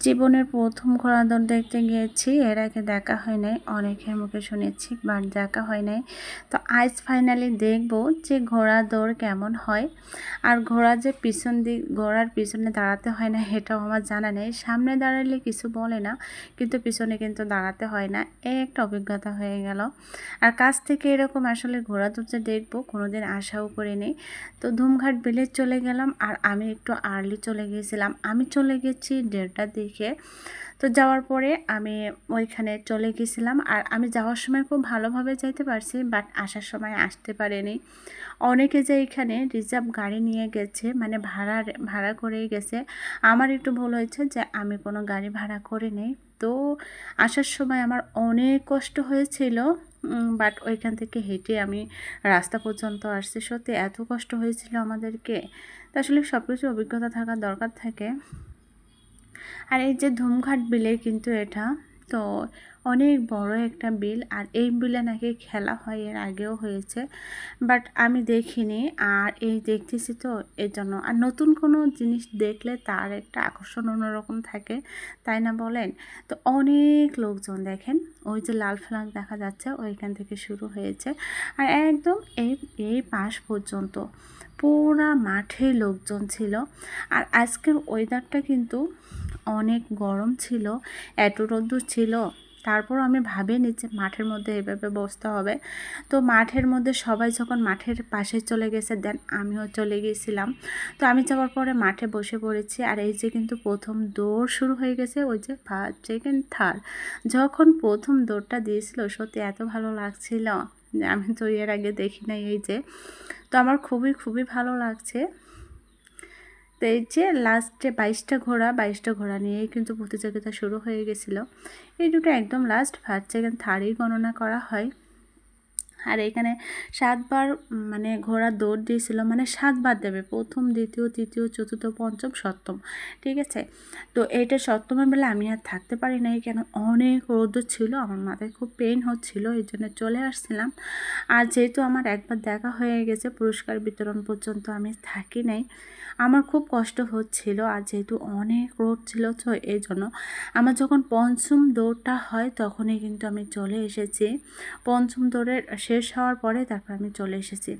জীবনের প্রথম ঘোড়া দৌড় দেখতে গিয়েছি, এর আগে দেখা হয় নাই, অনেকের মুখে শুনেছি বাট দেখা হয় নাই। তো আজ ফাইনালি দেখব যে ঘোড়া দৌড় কেমন হয়। আর ঘোড়া যে ঘোড়ার পিছনে দাঁড়াতে হয় না এটাও আমার জানা নেই। সামনে দাঁড়ালে কিছু বলে না, কিন্তু পিছনে কিন্তু দাঁড়াতে হয় না, এই একটা অভিজ্ঞতা হয়ে গেল। আর কাছ থেকে এরকম আসলে ঘোড়া দৌড় যে দেখবো কোনোদিন আশাও করিনি। তো ধুমঘাট ভিলেজ চলে গেলাম, আর আমি একটু আর্লি চলে গিয়েছিলাম। আমি চলে গেছি 1:30টার দিকে। তো যাওয়ার পরে আমি ওইখানে চলে গেছিলাম, আর আমি যাওয়ার সময় খুব ভালোভাবে যাইতে পারছি, বাট আসার সময় আসতে পারিনি। অনেকে যে এখানে রিজার্ভ গাড়ি নিয়ে গেছে, মানে ভাড়া করেই গেছে। আমার একটু ভুল হয়েছে যে আমি কোনো গাড়ি ভাড়া করিনি। তো আসার সময় আমার অনেক কষ্ট হয়েছিল, বাট ওইখান থেকে হেঁটে আমি রাস্তা পর্যন্ত আসছি। সত্যি এত কষ্ট হয়েছিল আমাদেরকে। তো আসলে সব কিছু অভিজ্ঞতা থাকার দরকার থাকে। আর এই যে ধুমঘাট বিলে কিন্তু এটা তো অনেক বড় একটা বিল, আর এই বিলে নাকি খেলা হয়, এর আগেও হয়েছে, বাট আমি দেখিনি। আর এই দেখতেছি তো এর জন্য। আর নতুন কোনো জিনিস দেখলে তার একটা আকর্ষণ অন্যরকম থাকে, তাই না বলেন? তো অনেক লোকজন দেখেন, ওই যে লাল ফ্ল্যাগ দেখা যাচ্ছে ওইখান থেকে শুরু হয়েছে, আর একদম এই পাশ পর্যন্ত পুরা মাঠে লোকজন ছিল। আর আজকের ওয়েদারটা কিন্তু অনেক গরম ছিল, এত রোদ্দুর ছিল। তারপর আমি ভাবিনি যে মাঠের মধ্যে এভাবে বসতে হবে। তো মাঠের মধ্যে সবাই যখন মাঠের পাশে চলে গেছে, দেন আমিও চলে গিয়েছিলাম। তো আমি যাওয়ার পরে মাঠে বসে পড়েছি। আর এই যে কিন্তু প্রথম দৌড় শুরু হয়ে গেছে, ওই যে ফার্স্ট সেকেন্ড থার্ড যখন প্রথম দৌড়টা দিয়েছিল, সত্যি এত ভালো লাগছিল যে আমি তো এর আগে দেখি নাই। এই যে তো আমার খুবই খুবই ভালো লাগছে। তো এই যে লাস্টে 22টা ঘোড়া নিয়েই কিন্তু প্রতিযোগিতা শুরু হয়ে গেছিলো। এই দুটো একদম লাস্ট, ফার্স্ট সেকেন্ড থার্ডই গণনা করা হয়। আর এখানে 7বার মানে ঘোড়া দৌড় দিয়েছিল, মানে 7বার দেবে, প্রথম দ্বিতীয় তৃতীয় চতুর্থ পঞ্চম সপ্তম, ঠিক আছে। তো এইটা সপ্তমের বেলা আমি আর থাকতে পারি নাই, কেন অনেক রোদ ছিল, আমার মাথায় খুব পেইন হচ্ছিল, এই জন্য চলে আসছিলাম। আর যেহেতু আমার একবার দেখা হয়ে গেছে, পুরস্কার বিতরণ পর্যন্ত আমি থাকি নাই, আমার খুব কষ্ট হচ্ছিল। আর যেহেতু অনেক রোদ ছিল, তো এই জন্য আমার যখন পঞ্চম দৌড়টা হয় তখনই কিন্তু আমি চলে এসেছি। পঞ্চম দৌড়ের শেষ হওয়ার পরে তারপর আমি চলে এসেছি।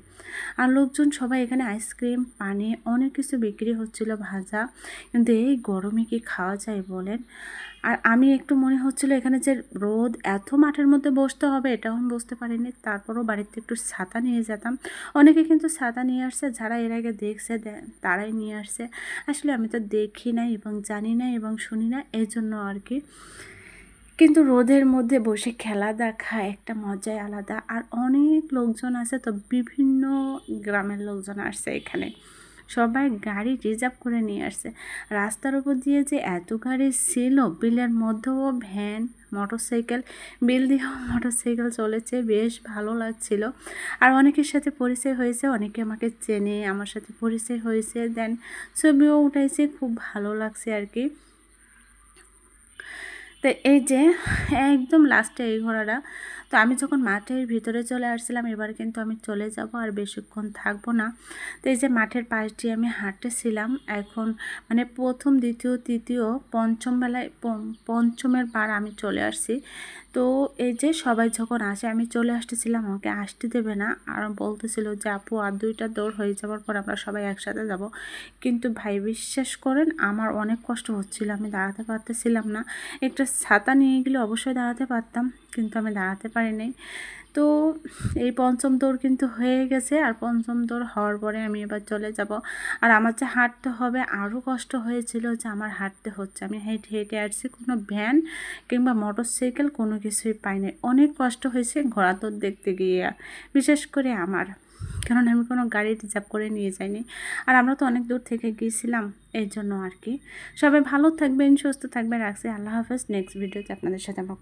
আর লোকজন সবাই এখানে আইসক্রিম পানি অনেক কিছু বিক্রি হচ্ছিল, ভাজা, কিন্তু এই গরমে কি খাওয়া যায় বলেন। আর আমি একটু মনে হচ্ছিল এখানে যে রোদ, এত মাঠের মধ্যে বসতে হবে এটাও আমি বুঝতে পারিনি। তারপরও বাড়িতে একটু ছাতা নিয়ে যেতাম। অনেকে কিন্তু ছাতা নিয়ে আসছে, যারা এর আগে দেখছে তারাই নিয়ে আসছে। আসলে আমি তো দেখি নাই এবং জানি না এবং শুনি না, এই জন্য আর কি। কিন্তু রোদের মধ্যে বসে খেলা দেখা একটা মজাই আলাদা। আর অনেক লোকজন আছে, তো বিভিন্ন গ্রামের লোকজন আসছে এখানে, সবাই গাড়ি রিজার্ভ করে নিয়ে আসছে। রাস্তার উপর দিয়ে যে এত গাড়ি ছিল, বিলের মধ্যেও ভ্যান, মোটরসাইকেল, বিল দিয়েও মোটরসাইকেল চলেছে, বেশ ভালো লাগছিল। আর অনেকের সাথে পরিচয় হয়েছে, অনেকে আমাকে চেনে, আমার সাথে পরিচয় হয়েছে, দেন ছবিও উঠাইছে, খুব ভালো লাগছে আর কি। তো এই যে একদম লাস্টে এই ঘোড়াটা, তো আমি যখন মাঠের ভিতরে চলে আসছিলাম, এবার কিন্তু আমি চলে যাব, আর বেশিক্ষণ থাকবো না। তো এই যে মাঠের পাশ দিয়ে আমি হাঁটতেছিলাম, এখন মানে প্রথম দ্বিতীয় তৃতীয় পঞ্চম বেলায় পঞ্চমের বার আমি চলে আসছি। তো এই যে সবাই যখন আসে, আমি চলে আসতেছিলাম, আমাকে আসতে দেবে না, আর বলতেছিল যে আপু আর 2টা দৌড় হয়ে যাওয়ার পর আমরা সবাই একসাথে যাব। কিন্তু ভাই বিশ্বাস করেন, আমার অনেক কষ্ট হচ্ছিল, আমি দাঁড়াতে পারতেছিলাম না। একটা ছাতা নিয়ে গেলে অবশ্যই দাঁড়াতে পারতাম, কিন্তু আমি দাঁড়াতে পারিনি। তো এই পঞ্চম দৌড় কিন্তু হয়ে গেছে, আর পঞ্চম দৌড় হওয়ার পরে আমি এবার চলে যাব। আর আমার যে হাঁটতে হবে, আরও কষ্ট হয়েছিল যে আমার হাঁটতে হচ্ছে, আমি হেঁটে হেঁটে আসছি, কোনো ভ্যান কিংবা মোটরসাইকেল কোনো কিছুই পাইনি। অনেক কষ্ট হয়েছে ঘোড়া দৌড় দেখতে গিয়ে, বিশেষ করে আমার, কারণ আমি কোনো গাড়ি রিজার্ভ করে নিয়ে যাইনি। আর আমরা তো অনেক দূর থেকে গিয়েছিলাম, এই জন্য আর কি। সবাই ভালো থাকবেন, সুস্থ থাকবেন, রাখছি, আল্লাহ হাফেজ। নেক্সট ভিডিওতে আপনাদের সাথে আমার